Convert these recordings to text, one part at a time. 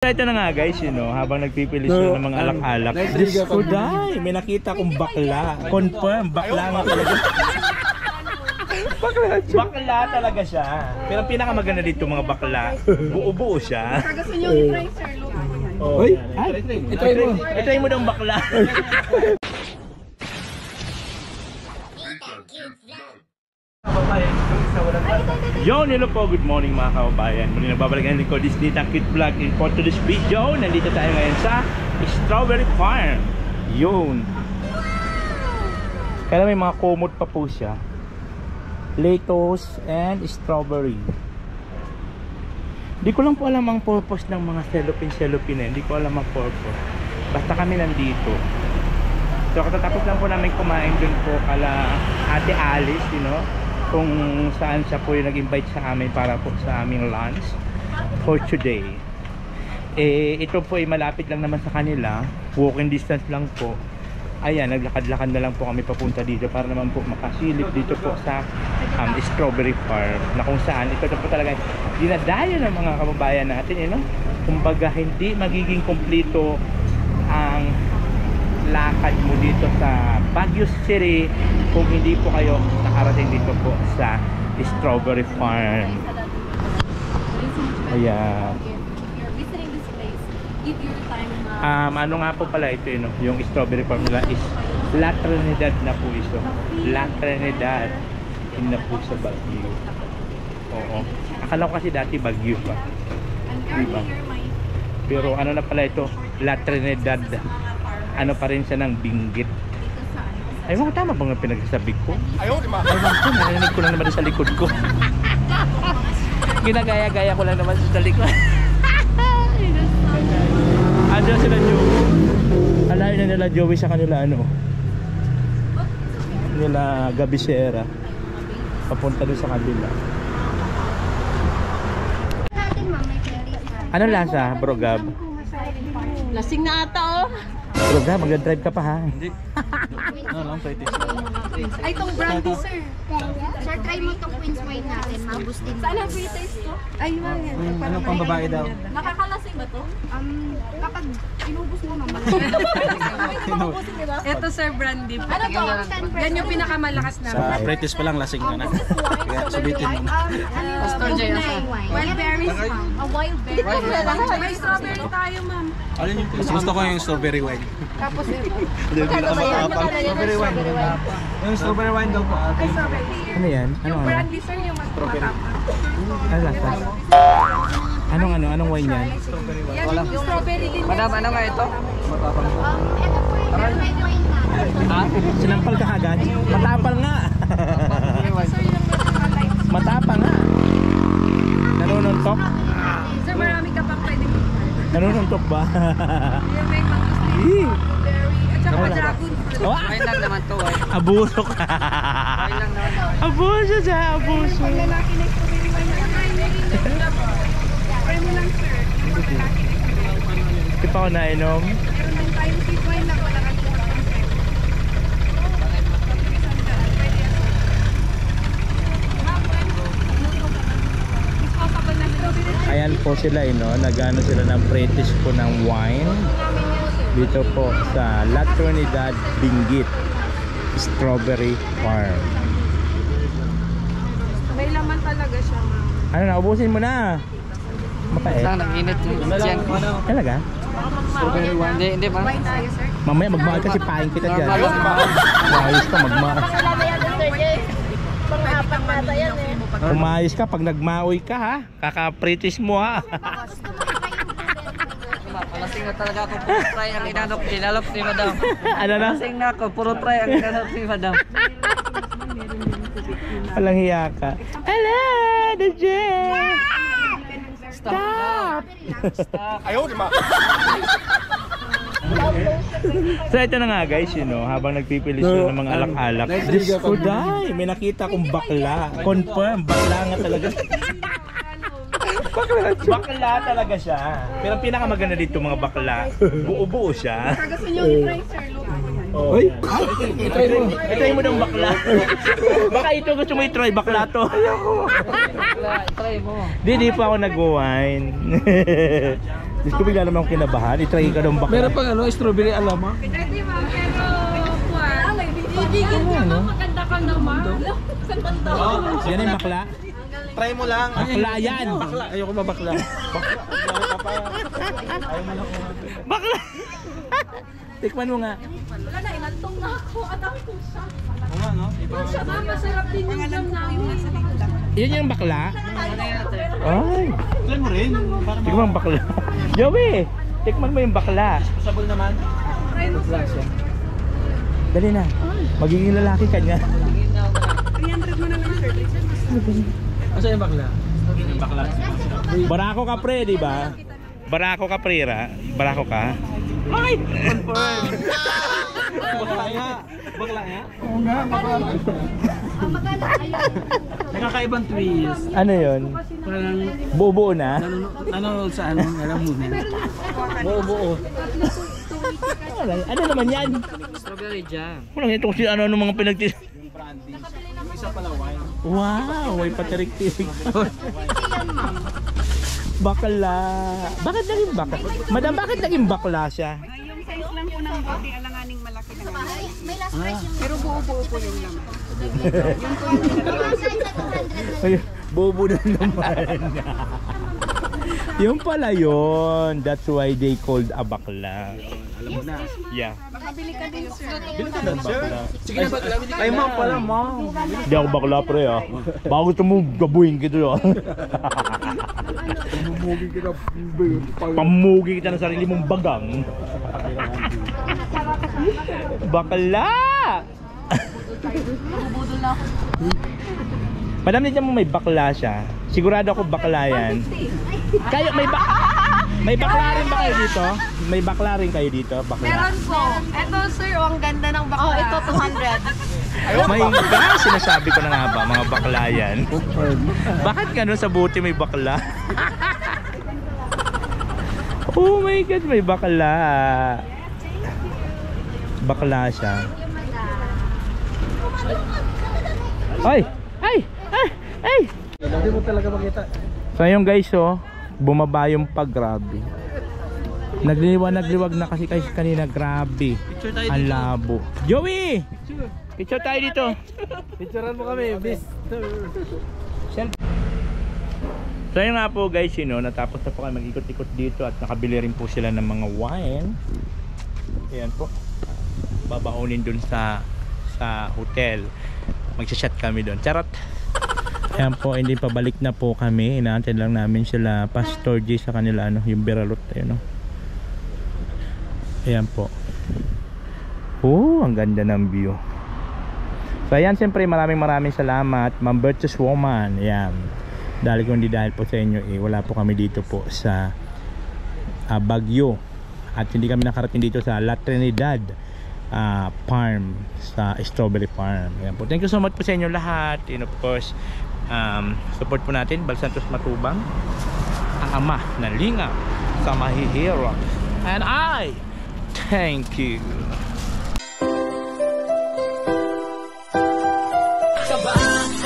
Ito na nga guys, habang nagpipili sila ng mga alak-alak. Diyos ko dahil, may nakita kong bakla. Confirm, bakla nga talaga. Bakla talaga siya. Pero ang pinakamaganda dito mga bakla, buo-buo siya. Gusto nyo i-try sir, look ako yan. Uy, i-try mo daw bakla. Yo, hello po, good morning mga kababayan. Muli nagbabalikan ko this Dita Cute Vlog. In for today's video, nandito tayo ngayon sa Strawberry Farm. Yun. Kaya may mga kumot pa po siya. Lettuce and strawberry. Hindi ko lang po alam ang purpose ng mga cellophane. Hindi ko alam ang purpose. Basta kami nandito. So katatapos lang po namin kumain dun po kala Ate Alice, kung saan siya po yung nag-invite sa amin para po sa aming lunch for today. Ito po ay malapit lang naman sa kanila, walking distance lang po. Ayan, naglakad-lakad na lang po kami papunta dito para naman po makasilip dito po sa Strawberry Farm, na kung saan ito na po talaga dinadayo ng mga kababayan natin, kumbaga hindi magiging kumpleto ang lakad mo dito sa Baguio City kung hindi po kayo nakarating dito po sa Strawberry Farm. Ayan. Ano nga po pala ito, yung Strawberry Farm nila is La Trinidad na po ito. La Trinidad na po sa Baguio. Oo. Akala ko kasi dati Baguio pa, diba? Pero ano na pala ito, La Trinidad. Ano pa rin siya ng Benguet. Ay, mga tama bang pinagsasabi ko? Ayaw, narinig ko lang naman sa likod ko. Ginagaya-gaya ko lang naman sa likod. Andiyan sila Joey. Alayo na nila Joey sa kanila nila Gabisera. Papunta doon sa kabila. Ano lasa, Bro Gab? Lasing na ata, oh. Bro Gab, mag-drive ka pa ha? Hindi. Ay, itong brandy, sir. Sir, try mo itong Queen's Wine natin. Mabus din. Saan ang free taste ko? Ay, yan. Ano pang babae daw? Nakakalasing ba to? Kapag inubos mo naman. Ito, sir, brandy. Ano to? Yan yung pinakamalakas na. Sa practice pa lang lasing ka na. Kaya subitin mo. Wild berries, ma'am. Wild berries. May strawberry tayo, ma'am. Mas gusto ko yung strawberry wine. Tapos, Strawberry wine. Yung strawberry wine daw po. Ano yan? yung brandy, sir, yung mas matapang. Ano lasa? Anong wine yan? Yan yung strawberry din. Madam, ano nga ito? Matapang po. Ito po yung red wine na. Sinampal ka agad? Matapang nga! Sir, yung light. Matapang nga! Nanununtok? Sir, marami ka pang pwede. Nanununtok ba? Yung may mangustin, strawberry, at saka dragon fruit. Wine lang naman to. Abuso ka! Wine lang naman. Abuso siya! Abuso! Pag lalaki na strawberry wine na try mo lang, sir. Yung pag lalaki na strawberry wine. Hindi pa ako nainom. Meron lang tayong sweet wine na wala ka dito. Ayan po sila, nagano sila ng practice po ng wine dito po sa La Trinidad Benguet Strawberry Farm. May laman talaga siya, ma'am. Ano na, ubusin mo na. Mapait. Lang, nag-init yung tiyan ko. Talaga? Strawberry wine. Hindi ba? Wine tayo, sir. Mamaya magmahal kasi paing kita dyan. Umayos ka, magmahal. Umayos ka pag nagmaoy ka ha. Kaka-practice mo ha. Lasing na talaga ako. Puro try ang inalok ni madam. Ano na? Lasing na ako. Puro try ang inalok ni madam. Walang hiya ka. Hello, DJ! Stop! Ayaw, di ba? So ito na nga guys, habang nagpipili sila ng mga alak-alak. Diyos ko dahil, may nakita kong bakla. Confirm, bakla nga talaga. Bakla talaga siya. Pero ang pinakamaganda dito mga bakla, buo-buo siya. Gusto nyo i-try, sir, look ako yan. Uy, i-try mo ng bakla. Baka ito gusto mo i-try, bakla to. Try mo. Di pa ako nag-wine. Diyos ko, bigla naman akong kinabahan. I-try ka ng bakla. Meron pang ano, strawberry alama. Pwede ma'am, pero Juan, ibigin ka mo, maganda ka naman. Saan banda? Yan yung bakla. Try mo lang. Bakla yan. Bakla. Ayoko mabakla. Bakla. Tikman mo nga. Wala na, inantong na ako. At ako kung siya. Oo nga, no? Siya nga, masarap din yung jam namin. Yan yung bakla. Ay. Try mo rin. Tikman mo bakla. Joey, tikman mo yung bakla. Pasabol naman. Dali na. Magiging lalaki ka niya. 300 mo na lang, sir. Asa yung bakla? Bakla. Barako ka pre, di ba? Barako ka pre, ra? Barako ka? Ay! Confirm. Bakla nga. Bakla nga? Oo nga, bakla. Nakakaibang twist. Ano yun? Parang Buo-buo na? nanonood sa ano, alam mo na. Buo-buo. Ano naman yan? Strawberry jam. Walang itong si ano mga pinagtis... Brandy. Isa pala wine. Wow, may patirik-tirik. Bakla. Bakit naging bakla? Madam, bakit naging bakla siya? Yung size lang po ng bote, alanganing malaki na ganyan. May last price yung Pero buo-buo po yung laman. Ay, bobo na naman. Yung pala yun. That's why they called a bakla. Alam mo na. Yeah. Makabili ka din, sir. Bili ka na, sir. Sige na, bakla. Ay, ma'am pala, ma'am. Hindi ako bakla pre ah. Baka gusto mo gabuhin kita ah. Pamugi kita ng sarili mong bagang. Bakla! Madam, hindi mo may bakla siya. Sigurado ako bakla yan. Kayo, may bakla rin ba kayo dito? May bakla rin kayo dito? Bakla. meron po. Ito, sir, ang ganda ng bakla. Oh, ito, 200. May bakla, sinasabi ko na nga ba, mga bakla yan. Bakit gano'n sa buti may bakla? Oh my God, may bakla. Bakla siya. Ay! Ay! Ay! Ay! Hindi mo talaga makita. So yun guys, oh, bumaba yung pag, grabe. Nagliwag na kasi kanina, grabe. Picture tayo Ang dito. labo. Joey! Picture tayo dito. Picturean mo kami, miss. So yun nga po guys, natapos na po kami mag-ikot-ikot dito at nakabili rin po sila ng mga wine. Ayan po. Babaonin dun sa hotel. Magsashot kami dun. Charot! Ayan po, hindi pabalik na po kami. Inaantay lang namin sila Pastor G sa kanila, yung Beralot. Ayan, ayan po. Oh, ang ganda ng view. So ayan, siyempre maraming salamat Ma'am Virtuous Woman. Ayan. Dahil kung hindi dahil po sa inyo, wala po kami dito po sa Baguio. At hindi kami nakarating dito sa La Trinidad farm, sa strawberry farm. Ayan po. Thank you so much po sa inyo lahat. And of course, support po natin Balsantos Matubang, ang ama ng lingap sa mahihirap. And I thank you. Kaba,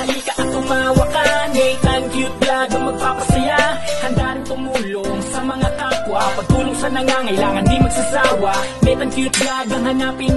halika at tumawa ka. Nathan Cute Vlog ang magpapasaya. Handa rin tumulong sa mga kapwa. Pagtulong sa nangangailangan, di magsasawa. Nathan Cute Vlog ang hanapin.